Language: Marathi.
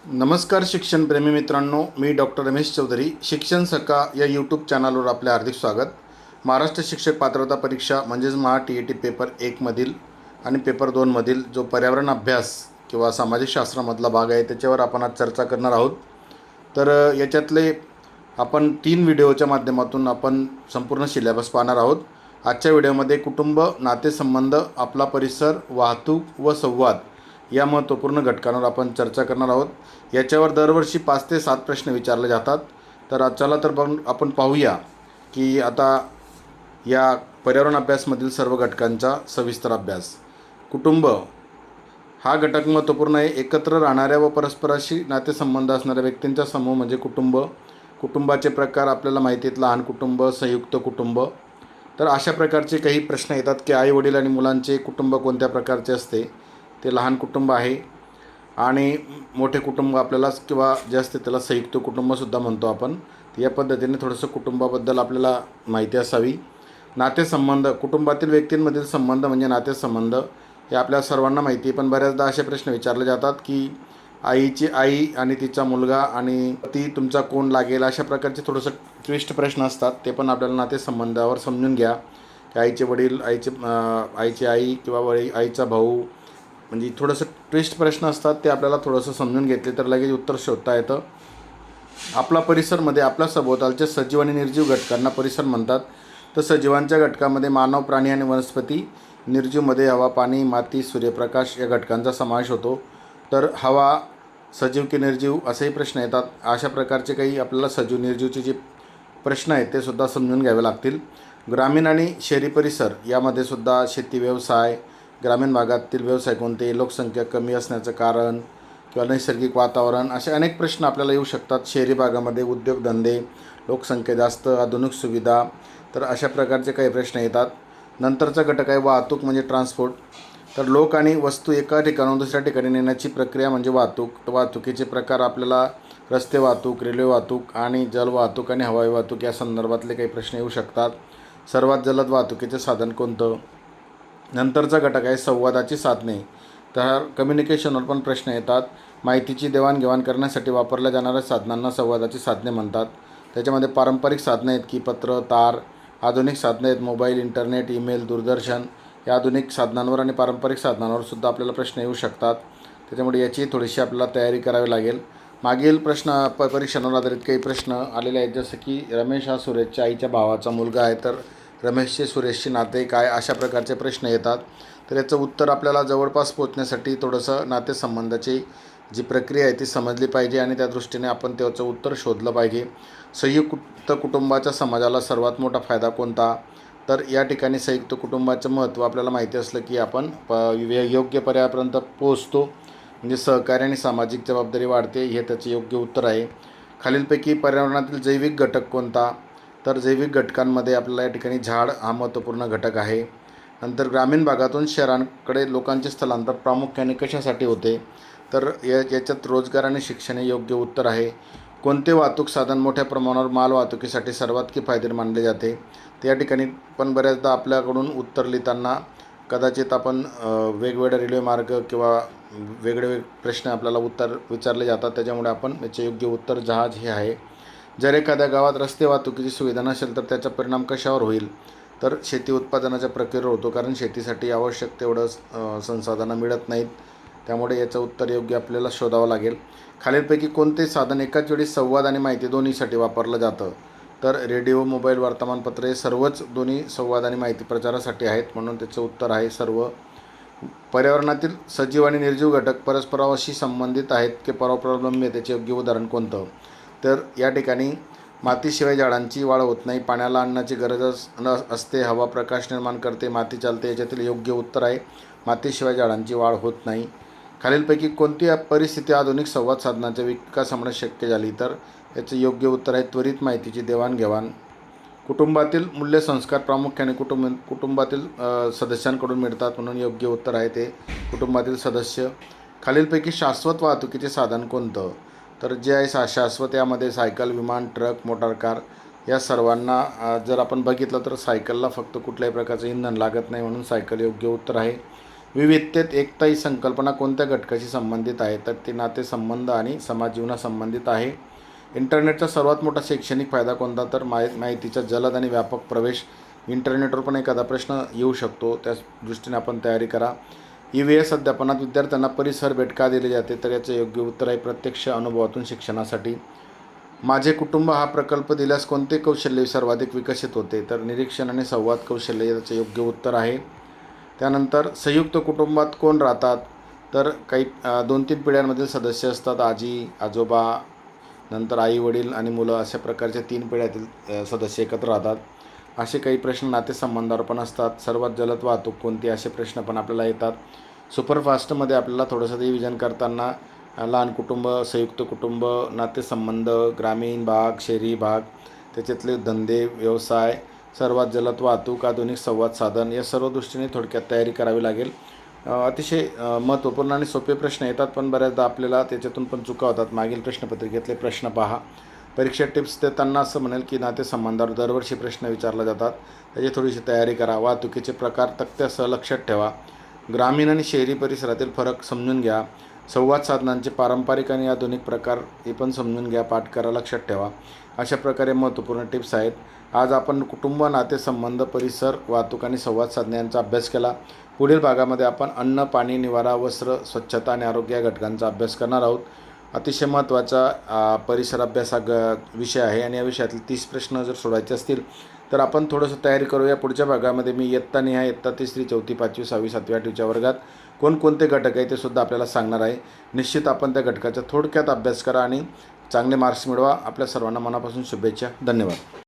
नमस्कार शिक्षणप्रेमी मित्रांनो, मी डॉक्टर रमेश चौधरी. शिक्षण सखा या यूट्यूब चॅनलवर आपले हार्दिक स्वागत. महाराष्ट्र शिक्षक पात्रता परीक्षा म्हणजेच TET पेपर 1मधील आणि पेपर 2मधील जो पर्यावरण अभ्यास किंवा सामाजिक शास्त्रामधला भाग आहे त्याच्यावर आपण आज चर्चा करणार आहोत. तर याच्यातले आपण 3 व्हिडिओच्या माध्यमातून आपण संपूर्ण सिलेबस पाहणार आहोत. आजच्या व्हिडिओमध्ये कुटुंब, नातेसंबंध, आपला परिसर, वाहतूक व संवाद या महत्त्वपूर्ण घटकांवर आपण चर्चा करणार आहोत. याच्यावर दरवर्षी 5 ते 7 प्रश्न विचारले जातात. तर चला तर आपण पाहूया की आता या पर्यावरण अभ्यासमधील सर्व घटकांचा सविस्तर अभ्यास. कुटुंब हा घटक महत्त्वपूर्ण आहे. एकत्र राहणाऱ्या व परस्पराशी नातेसंबंध असणाऱ्या व्यक्तींचा समूह म्हणजे कुटुंब. कुटुंबाचे प्रकार आपल्याला माहिती आहेत: लहान कुटुंब, संयुक्त कुटुंब. तर अशा प्रकारचे काही प्रश्न येतात की आई वडील आणि मुलांचे कुटुंब कोणत्या प्रकारचे असते. ते लहान कुटुंब आहे. आणि मोठे कुटुंब आपल्याला किंवा जे असते त्याला संयुक्त कुटुंबसुद्धा म्हणतो आपण. या पद्धतीने थोडंसं कुटुंबाबद्दल आपल्याला माहिती असावी. नातेसंबंध, कुटुंबातील व्यक्तींमधील संबंध म्हणजे नातेसंबंध हे आपल्या सर्वांना माहिती आहे. पण बऱ्याचदा असे प्रश्न विचारले जातात की आईची आई आणि तिचा मुलगा आणि ती तुमचा कोण लागेल, अशा प्रकारचे थोडंसं ट्विस्ट प्रश्न असतात. ते पण आपल्याला नातेसंबंधावर समजून घ्या की आईचे वडील, आईची आई किंवा आईचा भाऊ, म्हणजे थोडंसं ट्विस्ट प्रश्न असतात. ते आपल्याला थोडंसं समजून घेतले तर लगेच उत्तर शोधता येतं. आपला परिसरमध्ये आपल्या सभोवतालच्या सजीव आणि निर्जीव घटकांना परिसर म्हणतात. तर सजीवांच्या घटकामध्ये मानव, प्राणी आणि वनस्पती, निर्जीवमध्ये हवा, पाणी, माती, सूर्यप्रकाश या घटकांचा समावेश होतो. तर हवा सजीव की निर्जीव असेही प्रश्न येतात. अशा प्रकारचे काही आपल्याला सजीव निर्जीवचे जे प्रश्न आहेत ते सुद्धा समजून घ्यावे लागतील. ग्रामीण आणि शहरी परिसर यामध्ये सुद्धा शेती, व्यवसाय, ग्रामीण भागातील व्यवसाय कोणते, लोकसंख्या कमी असण्याचं कारण किंवा नैसर्गिक वातावरण, असे अनेक प्रश्न आपल्याला येऊ शकतात. शहरी भागामध्ये उद्योगधंदे, लोकसंख्या जास्त, आधुनिक सुविधा, तर अशा प्रकारचे काही प्रश्न येतात. नंतरचा घटक आहे वाहतूक म्हणजे ट्रान्सपोर्ट. तर लोक आणि वस्तू एका ठिकाणाहून दुसऱ्या ठिकाणी नेण्याची प्रक्रिया म्हणजे वाहतूक. तर वाहतुकीचे प्रकार आपल्याला रस्ते वाहतूक, रेल्वे वाहतूक आणि जल वाहतूक आणि हवाई वाहतूक या संदर्भातले काही प्रश्न येऊ शकतात. सर्वात जलद वाहतुकीचे साधन कोणतं. नंतरचा घटक आहे संवादाची साधने. तर कम्युनिकेशनवर पण प्रश्न येतात. माहितीची देवाणघेवाण करण्यासाठी वापरल्या जाणाऱ्या साधनांना संवादाची साधने म्हणतात. त्याच्यामध्ये पारंपरिक साधने आहेत की पत्र, तार. आधुनिक साधने आहेत मोबाईल, इंटरनेट, ईमेल, दूरदर्शन. या आधुनिक साधनांवर आणि पारंपरिक साधनांवर सुद्धा आपल्याला प्रश्न येऊ शकतात. त्याच्यामुळे याची थोडीशी आपल्याला तयारी करावी लागेल. मागील परीक्षांवर आधारित काही प्रश्न आलेले आहेत, जसं की रमेश हा सुरेशच्या आईच्या भावाचा मुलगा आहे, तर रमेशचे सुरेशचे नाते काय, अशा प्रकारचे प्रश्न येतात. तर याचं उत्तर आपल्याला जवळपास पोचण्यासाठी थोडंसं नातेसंबंधाची जी प्रक्रिया आहे ती समजली पाहिजे आणि त्या दृष्टीने आपण त्याचं उत्तर शोधलं पाहिजे. संयुक्त कुटुंबाच्या समाजाला सर्वात मोठा फायदा कोणता. तर या ठिकाणी संयुक्त कुटुंबाचं महत्त्व आपल्याला माहिती असलं की आपण योग्य पर्यायापर्यंत पोहोचतो, म्हणजे सहकार्य आणि सामाजिक जबाबदारी वाढते. हे त्याचे योग्य उत्तर आहे. खालीलपैकी पर्यावरणातील जैविक घटक कोणता. तर जैविक घटकांमध्ये आपल्याला या ठिकाणी झाड हा महत्त्वपूर्ण घटक आहे. नंतर ग्रामीण भागातून शहरांकडे लोकांचे स्थलांतर प्रामुख्याने कशासाठी होते. तर याच्यात रोजगार आणि शिक्षण हे योग्य उत्तर आहे. कोणते वाहतूक साधन मोठ्या प्रमाणावर माल वाहतुकीसाठी सर्वात किफायतशीर मानले जाते. तर या ठिकाणी पण बऱ्याचदा आपल्याकडून उत्तर लिहिताना कदाचित आपण वेगवेगळे रेल्वे मार्ग किंवा वेगवेगळे प्रश्न आपल्याला उत्तर विचारले जातात, त्याच्यामुळे आपण याचे योग्य उत्तर जहाज हे आहे. जर एखाद्या गावात रस्ते वाहतुकीची सुविधा नसेल तर त्याचा परिणाम कशावर होईल. तर शेती उत्पादनाच्या प्रक्रियेवर होतो, कारण शेतीसाठी आवश्यक तेवढं संसाधनं मिळत नाहीत. त्यामुळे याचं उत्तर योग्य आपल्याला शोधावं लागेल. खालीलपैकी कोणते साधन एकाच वेळी संवाद आणि माहिती दोन्हीसाठी वापरलं जातं. तर रेडिओ, मोबाईल, वर्तमानपत्र हे सर्वच दोन्ही संवाद आणि माहिती प्रचारासाठी आहेत, म्हणून त्याचं उत्तर आहे सर्व. पर्यावरणातील सजीव आणि निर्जीव घटक परस्पराशी संबंधित आहेत की परावलंबी, त्याचे योग्य उदाहरण कोणतं. तर या ठिकाणी मातीशिवाय झाडांची वाढ होत नाही, पाण्याला अन्नाची गरज असते, हवा प्रकाश निर्माण करते, माती चालते. याच्यातील योग्य उत्तर आहे मातीशिवाय झाडांची वाढ होत नाही. खालीलपैकी कोणती परिस्थिती आधुनिक संवाद साधनांच्या विकासामुळे शक्य झाली. तर याचे योग्य उत्तर आहे त्वरित माहितीची देवाणघेवाण. कुटुंबातील मूल्यसंस्कार प्रामुख्याने कुटुंबातील सदस्यांकडून मिळतात, म्हणून योग्य उत्तर आहे ते कुटुंबातील सदस्य. खालीलपैकी शाश्वत वाहतुकीचे साधन कोणतं. तर जे आहे शाश्वत, यामध्ये सायकल, विमान, ट्रक, मोटारकार या सर्वांना जर आपण बघितलं तर सायकलला फक्त कुठल्याही प्रकारचं इंधन लागत नाही, म्हणून सायकल योग्य उत्तर आहे. विविधतेत एकता ही संकल्पना कोणत्या घटकाशी संबंधित आहे? तर ते नातेसंबंध आणि समाज जीवनासंबंधित आहे. इंटरनेटचा सर्वात मोठा शैक्षणिक फायदा कोणता? तर माहितीचा जलद आणि व्यापक प्रवेश. इंटरनेटवर पण एखादा प्रश्न येऊ शकतो, त्या दृष्टीने आपण तयारी करा. EVS अध्यापनात विद्यार्थ्यांना परिसर भेट का दिली जाते? तर याचं योग्य उत्तर आहे प्रत्यक्ष अनुभवातून शिक्षणासाठी. माझे कुटुंब हा प्रकल्प दिल्यास कोणते कौशल्य सर्वाधिक विकसित होते? तर निरीक्षण आणि संवाद कौशल्य याचं योग्य उत्तर आहे. त्यानंतर संयुक्त कुटुंबात कोण राहतात? तर काही 2-3 पिढ्यांमधील सदस्य असतात. आजी आजोबा, नंतर आई वडील आणि मुलं, अशा प्रकारच्या 3 पिढ्यातील सदस्य एकत्र राहतात. असे काही प्रश्न नातेसंबंधावर पण असतात. सर्वात जलद वाहतूक कोणती? असे प्रश्न पण आपल्याला येतात. सुपरफास्टमध्ये आपल्याला थोडंसं रिव्हिजन करताना लहान कुटुंब, संयुक्त कुटुंब, नातेसंबंध, ग्रामीण भाग, शहरी भाग, त्याच्यातले धंदे, व्यवसाय, सर्वात जलद वाहतूक, आधुनिक संवाद साधन, या सर्व दृष्टीने थोडक्यात तयारी करावी लागेल. अतिशय महत्त्वपूर्ण आणि सोपे प्रश्न येतात, पण बऱ्याचदा आपल्याला त्याच्यातून पण चुका होतात. मागील प्रश्नपत्रिकेतले प्रश्न पहा. परीक्षा टिप्स देताना असं म्हणेल की नातेसंबंधावर दरवर्षी प्रश्न विचारले जातात, त्याची थोडीशी तयारी करा. वाहतुकीचे प्रकार तक्त्यासह लक्षात ठेवा. ग्रामीण आणि शहरी परिसरातील फरक समजून घ्या. संवाद साधनांचे पारंपरिक आणि आधुनिक प्रकार हे पण समजून घ्या, पाठ करा, लक्षात ठेवा. अशा प्रकारे महत्त्वपूर्ण टिप्स आहेत. आज आपण कुटुंब, नातेसंबंध, परिसर, वाहतूक आणि संवाद साधने यांचा अभ्यास केला. पुढील भागामध्ये आपण अन्न, पाणी, निवारा, वस्त्र, स्वच्छता आणि आरोग्य या घटकांचा अभ्यास करणार आहोत. अतिशय महत्त्वाचा परिसर अभ्यास विषय आहे आणि या विषयातील 30 प्रश्न जर सोडवायचे असतील तर आपण थोडंसं तयारी करूया. पुढच्या भागामध्ये मी इयत्ता निहाय, इयत्ता 3री, 4थी, 5वी, 6वी, 7वी, 8वीच्या वर्गात कोणकोणते घटक आहे ते सुद्धा आपल्याला सांगणार आहे. निश्चित आपण त्या घटकाचा थोडक्यात अभ्यास करा आणि चांगले मार्क्स मिळवा. आपल्या सर्वांना मनापासून शुभेच्छा. धन्यवाद.